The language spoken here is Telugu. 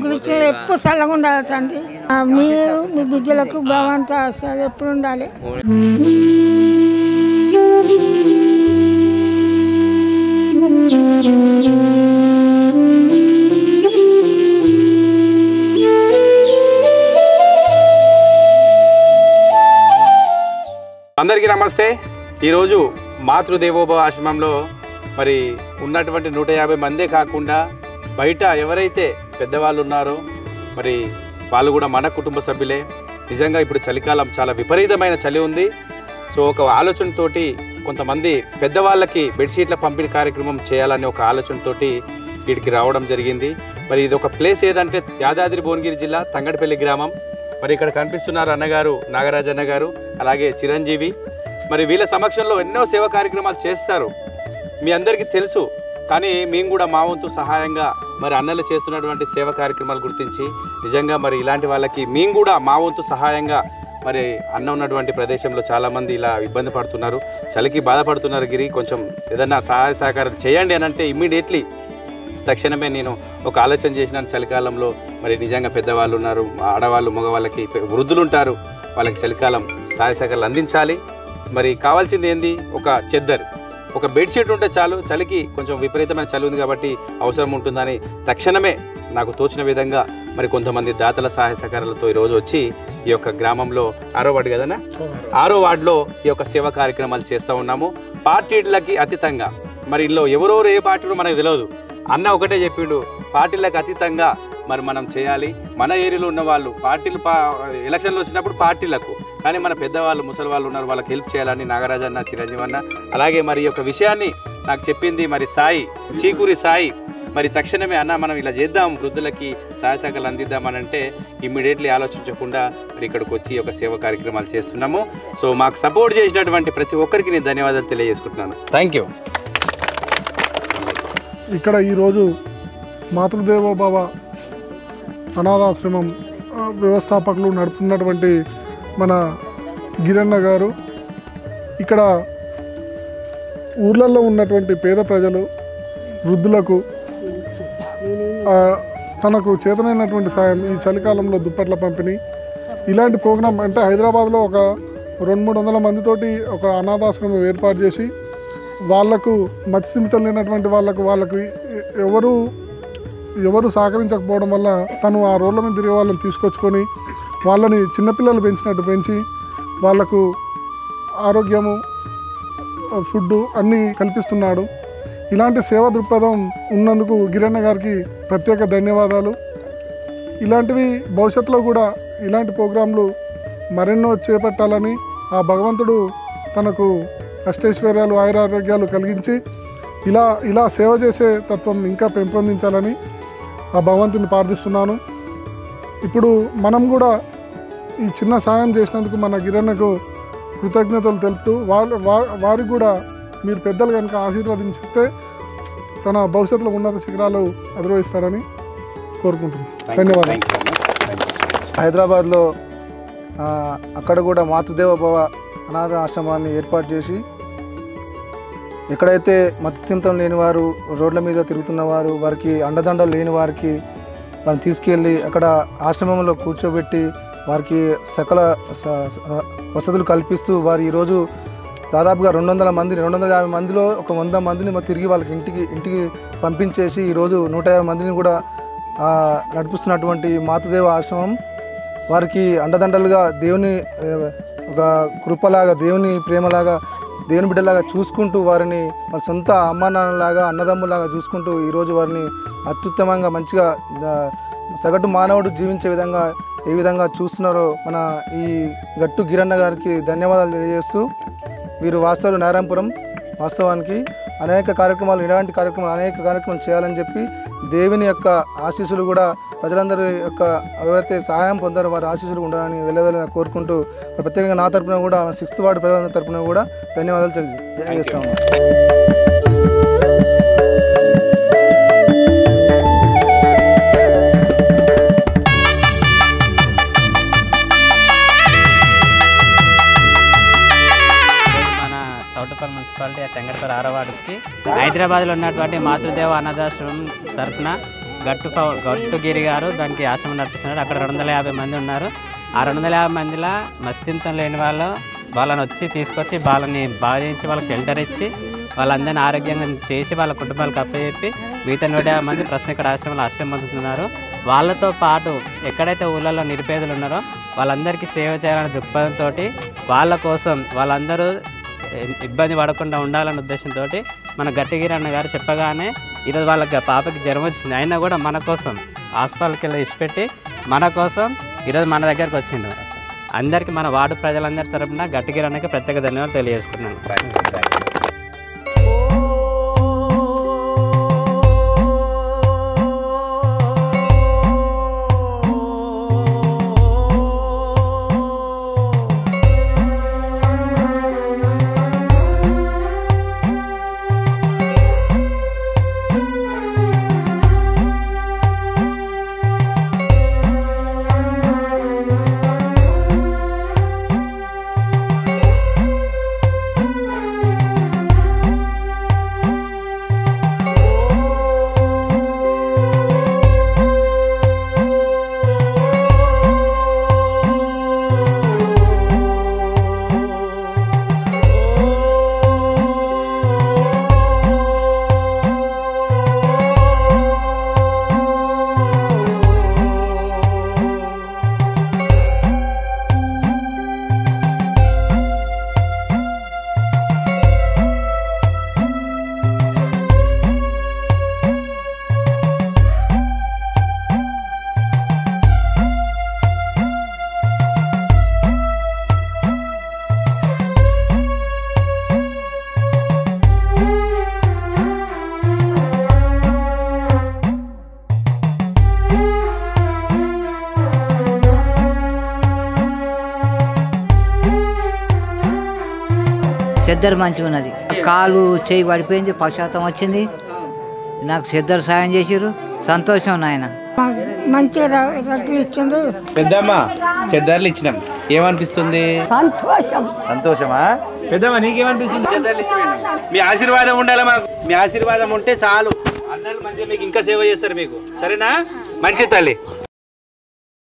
గురించి ఎప్పుడు చల్లగా ఉండాలి తండ్రి. మీరు మీ బిడ్డలకు భగవంత ఎప్పుడు ఉండాలి. అందరికీ నమస్తే. ఈరోజు మాతృదేవోభవ ఆశ్రమంలో మరి ఉన్నటువంటి 150 మందే కాకుండా బయట ఎవరైతే పెద్దవాళ్ళు ఉన్నారో మరి వాళ్ళు కూడా మన కుటుంబ సభ్యులే. నిజంగా ఇప్పుడు చలికాలం చాలా విపరీతమైన చలి ఉంది. సో ఒక ఆలోచనతోటి కొంతమంది పెద్దవాళ్ళకి బెడ్షీట్ల పంపిణీ కార్యక్రమం చేయాలనే ఒక ఆలోచనతోటి వీడికి రావడం జరిగింది. మరి ఇది ఒక ప్లేస్ ఏదంటే యాదాద్రి భువనగిరి జిల్లా తంగడిపల్లి గ్రామం. మరి ఇక్కడ కనిపిస్తున్నారు అన్నగారు నాగరాజ్ అన్నగారు, అలాగే చిరంజీవి. మరి వీళ్ళ సమక్షంలో ఎన్నో సేవా కార్యక్రమాలు చేస్తారు, మీ అందరికీ తెలుసు. కానీ మేము కూడా మా వంతు సహాయంగా మరి అన్నలు చేస్తున్నటువంటి సేవా కార్యక్రమాలు గుర్తించి నిజంగా మరి ఇలాంటి వాళ్ళకి మేము కూడా మా వంతు సహాయంగా మరి అన్న ఉన్నటువంటి ప్రదేశంలో చాలామంది ఇలా ఇబ్బంది పడుతున్నారు, చలికి బాధపడుతున్నారు. గిరి కొంచెం ఏదన్నా సహాయ సహకారం చేయండి అని అంటే ఇమ్మీడియట్లీ తక్షణమే నేను ఒక ఆలోచన చేసినాను. చలికాలంలో మరి నిజంగా పెద్దవాళ్ళు ఉన్నారు, ఆడవాళ్ళు మగవాళ్ళకి వృద్ధులు ఉంటారు, వాళ్ళకి చలికాలం సహాయ సహకారాలు అందించాలి. మరి కావాల్సింది ఏంది, ఒక చెద్దరు, ఒక బెడ్షీట్ ఉంటే చాలు. చలికి కొంచెం విపరీతమైన చలి ఉంది కాబట్టి అవసరం ఉంటుందని తక్షణమే నాకు తోచిన విధంగా మరి కొంతమంది దాతల సహాయ సహకారాలతో ఈరోజు వచ్చి ఈ యొక్క గ్రామంలో 6వ వార్డు కదనా, 6వ వార్డులో ఈ యొక్క సేవా కార్యక్రమాలు చేస్తూ ఉన్నాము. పార్టీలకి అతీతంగా మరి ఇందులో ఎవరెవరు ఏ పార్టీలో మనకు తెలియదు. అన్న ఒకటే చెప్పిండు, పార్టీలకు అతీతంగా మరి మనం చేయాలి. మన ఏరియాలో ఉన్న వాళ్ళు పార్టీలు ఎలక్షన్లు వచ్చినప్పుడు పార్టీలకు, కానీ మన పెద్దవాళ్ళు ముసలి వాళ్ళు ఉన్నారు, వాళ్ళకి హెల్ప్ చేయాలని నాగరాజ్ అన్న, చిరంజీవి అన్న, అలాగే మరి యొక్క విషయాన్ని నాకు చెప్పింది మరి సాయి, చీకూరి సాయి. మరి తక్షణమే అన్న మనం ఇలా చేద్దాం, వృద్ధులకి సహాయ సహకారాలు అందిద్దామనంటే ఇమ్మీడియట్లీ ఆలోచించకుండా మరి ఇక్కడికి వచ్చి ఒక సేవా కార్యక్రమాలు చేస్తున్నాము. సో మాకు సపోర్ట్ చేసినటువంటి ప్రతి ఒక్కరికి నేను ధన్యవాదాలు తెలియజేసుకుంటున్నాను. Thank you. ఇక్కడ ఈరోజు మాతృదేవోభవ అనాథాశ్రమం వ్యవస్థాపకులు నడుపుతున్నటువంటి మన గిరన్న గారు ఇక్కడ ఊర్లలో ఉన్నటువంటి పేద ప్రజలు, వృద్ధులకు తనకు చేతనైనటువంటి సాయం, ఈ చలికాలంలో దుప్పట్ల పంపిణీ, ఇలాంటి ప్రోగ్రాం అంటే హైదరాబాద్లో ఒక 200-300 మందితోటి ఒక అనాథాశ్రమం ఏర్పాటు చేసి వాళ్లకు మత్స్యమితం లేనటువంటి వాళ్ళకు ఎవరు సహకరించకపోవడం వల్ల తను ఆ రోడ్ల మీద తిరిగే వాళ్ళని తీసుకొచ్చుకొని వాళ్ళని చిన్నపిల్లలు పెంచినట్టు పెంచి వాళ్లకు ఆరోగ్యము, ఫుడ్ అన్నీ కల్పిస్తున్నాడు. ఇలాంటి సేవా దృక్పథం ఉన్నందుకు గిరన్న గారికి ప్రత్యేక ధన్యవాదాలు. ఇలాంటివి భవిష్యత్తులో కూడా ఇలాంటి ప్రోగ్రాంలు మరెన్నో చేపట్టాలని ఆ భగవంతుడు తనకు అష్టైశ్వర్యాలు, ఆయురారోగ్యాలు కలిగించి ఇలా సేవ చేసే తత్వం ఇంకా పెంపొందించాలని ఆ భగవంతుని ప్రార్థిస్తున్నాను. ఇప్పుడు మనం కూడా ఈ చిన్న సాయం చేసినందుకు మన గిరన్నకు కృతజ్ఞతలు తెలుపుతూ వారికి కూడా మీరు పెద్దలు కనుక ఆశీర్వదించితే తన భవిష్యత్తులో ఉన్నత శిఖరాలు అధిరోహిస్తారని కోరుకుంటున్నాను. ధన్యవాదాలు. హైదరాబాద్లో అక్కడ కూడా మాతృదేవోభవ అనాథ ఆశ్రమాన్ని ఏర్పాటు చేసి ఎక్కడైతే మత్స్యమితం లేని వారు, రోడ్ల మీద తిరుగుతున్న వారు, వారికి అండదండలు లేని వారికి వాళ్ళని తీసుకెళ్ళి అక్కడ ఆశ్రమంలో కూర్చోబెట్టి వారికి సకల వసతులు కల్పిస్తూ వారు ఈరోజు దాదాపుగా 250 మందిలో ఒక 100 మందిని తిరిగి వాళ్ళకి ఇంటికి పంపించేసి ఈరోజు 150 మందిని కూడా నడిపిస్తున్నటువంటి మాతృదేవ ఆశ్రమం వారికి అండదండలుగా దేవుని ఒక కృపలాగా, దేవుని ప్రేమలాగా, దేవుని బిడ్డలాగా చూసుకుంటూ వారిని వారి సొంత అమ్మానాన్నలాగా, అన్నదమ్ములాగా చూసుకుంటూ ఈరోజు వారిని అత్యుత్తమంగా మంచిగా సగటు మానవుడు జీవించే విధంగా ఏ విధంగా చూస్తున్నారో మన ఈ గట్టు గిరన్న గారికి ధన్యవాదాలు తెలియజేస్తూ, వీరు వాస్తవాలు నారాయణపురం వాస్తవానికి అనేక కార్యక్రమాలు, ఇలాంటి కార్యక్రమాలు చేయాలని చెప్పి దేవుని యొక్క ఆశీస్సులు కూడా ప్రజలందరి యొక్క ఎవరైతే సహాయం పొందారో వారి ఆశీస్సులు ఉండాలని వెళ్ళవెళ్ళ కోరుకుంటూ ప్రత్యేకంగా నా తరపున కూడా 6th వార్డు ప్రజలందరి తరపున కూడా ధన్యవాదాలు తెలియజేస్తాము. చౌటుపల్లి మున్సిపాలిటీ తంగడిపల్లి 6వ వార్డుకి హైదరాబాద్లో ఉన్నటువంటి మాతృదేవ అనాథాశ్రమం తరఫున గట్టుగిరి గారు దానికి ఆశ్రమం నడిపిస్తున్నారు. అక్కడ 250 మంది ఉన్నారు. ఆ 250 మందిలో మస్తిత్వం లేని వాళ్ళని వచ్చి తీసుకొచ్చి వాళ్ళని బాగా చేయించి వాళ్ళకి షెల్టర్ ఇచ్చి వాళ్ళందరినీ ఆరోగ్యంగా చేసి వాళ్ళ కుటుంబాలకు అప్పచెప్పి మిగతా 150 మంది ప్రస్తుతం ఇక్కడ ఆశ్రమంలో ఆశ్రమం పొందుతున్నారు. వాళ్ళతో పాటు ఎక్కడైతే ఊళ్ళల్లో నిరుపేదలు ఉన్నారో వాళ్ళందరికీ సేవ చేయాలనే దృక్పథంతో వాళ్ళ కోసం వాళ్ళందరూ ఇబ్బంది పడకుండా ఉండాలనే ఉద్దేశంతో మన గట్టిగిరి అన్న గారు చెప్పగానే ఈరోజు వాళ్ళకి పాపకి జ్వరం వచ్చింది. అయినా కూడా మన కోసం హాస్పిటల్కి వెళ్ళి ఇచ్చిపెట్టి మన కోసం ఈరోజు మన దగ్గరకు వచ్చిండు. అందరికీ మన వార్డు ప్రజలందరి తరపున గట్టిగిరి అన్నకి ప్రత్యేక ధన్యవాదాలు తెలియజేసుకున్నాను. చెద్దరు మంచిగా ఉన్నది. కాలు చేయి పడిపోయింది, పశ్చాత్తం వచ్చింది. నాకు చెద్దరు సాయం చేసిర్రు, సంతోషం నాయన. మంచిగా రగ్గులు ఇచ్చిండు. పెద్దమ్మ చెద్దర్లు ఇచ్చినాం, ఏమనిపిస్తుంది? సంతోషమా? పెద్దమ్మ నీకేమనిపిస్తుంది? చెద్దర్లు ఇచ్చిపోయినాం. మీ ఆశీర్వాదం ఉండాలి మాకు. మీ ఆశీర్వాదం ఉంటే చాలు. అన్నలు మంచిగా మీకు ఇంకా సేవ చేస్తారు మీకు. సరేనా? మంచి తల్లి.